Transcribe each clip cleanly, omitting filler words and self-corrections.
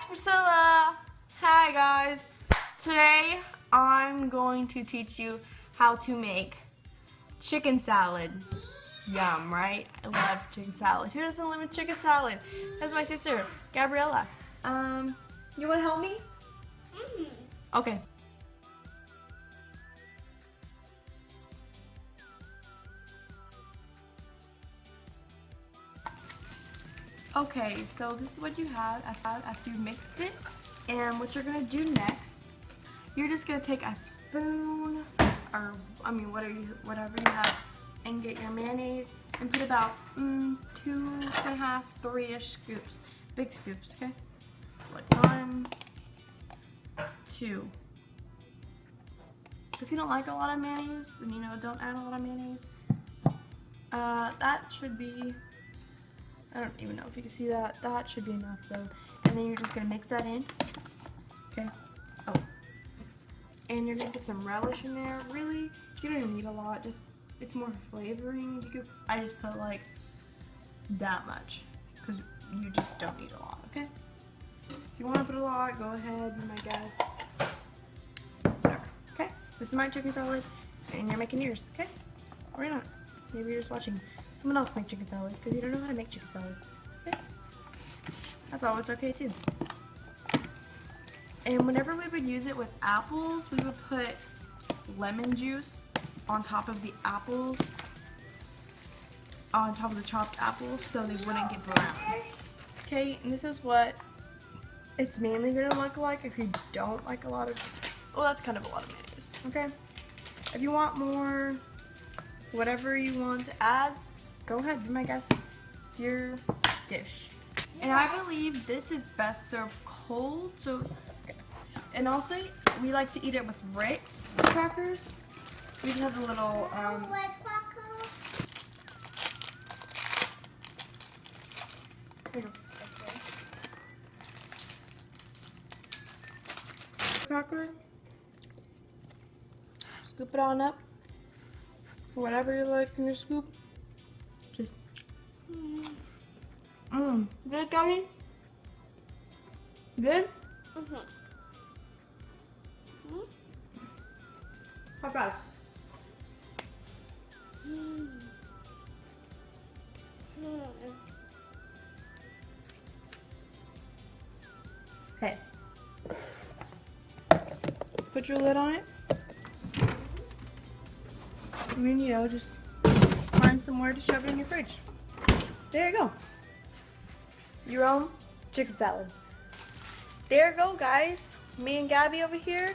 it's Priscilla. Hi guys. Today I'm going to teach you how to make chicken salad. Yum, right? I love chicken salad. Who doesn't love a chicken salad? That's my sister, Gabriella. You want to help me? Okay. Okay, so this is what you have after you mixed it. And what you're gonna do next, you're just gonna take a spoon, or whatever you have, and get your mayonnaise and put about 2.5, 3-ish scoops, big scoops, okay? So like 1, 2. If you don't like a lot of mayonnaise, then don't add a lot of mayonnaise. That should be, I don't even know if you can see that. That should be enough though. And then you're just gonna mix that in. Okay. Oh. And you're gonna get some relish in there. Really, you don't even need a lot. Just it's more flavoring. I just put like that much because you just don't need a lot. Okay. If you want to put a lot, go ahead. Be my guest. Whatever. Okay. This is my chicken salad, and you're making yours. Okay. Or not. Maybe you're just watching someone else make chicken salad because you don't know how to make chicken salad. Okay? That's always okay too. And whenever we would use it with apples, we would put lemon juice on top of the apples, on top of the chopped apples, so they wouldn't get brown. Okay, and this is what it's mainly going to look like if you don't like a lot of, well, that's kind of a lot of mayonnaise. Okay? If you want more, whatever you want to add, go ahead, be my guest. It's your dish. And I believe this is best served cold, so, okay. And also, we like to eat it with Ritz crackers. We just have a little, cracker. Scoop it on up. Whatever you like in your scoop. Just good, Gabby? Good? High five. Hey. Put your lid on it. I mean, just find somewhere to shove it in your fridge. There you go. Your own chicken salad. There you go, guys. Me and Gabby over here.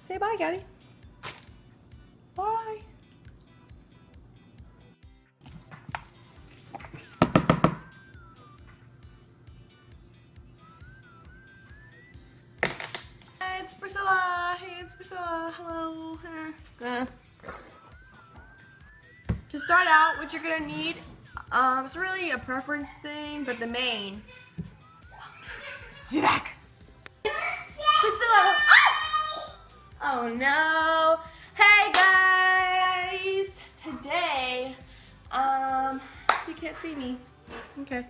Say bye, Gabby. Bye. Hi, it's Priscilla. Hey, it's Priscilla. Hello. To start out, what you're gonna need, it's really a preference thing, but the main. Be back. It's Priscilla. Ah! Oh no. Hey guys. Today, you can't see me. Okay.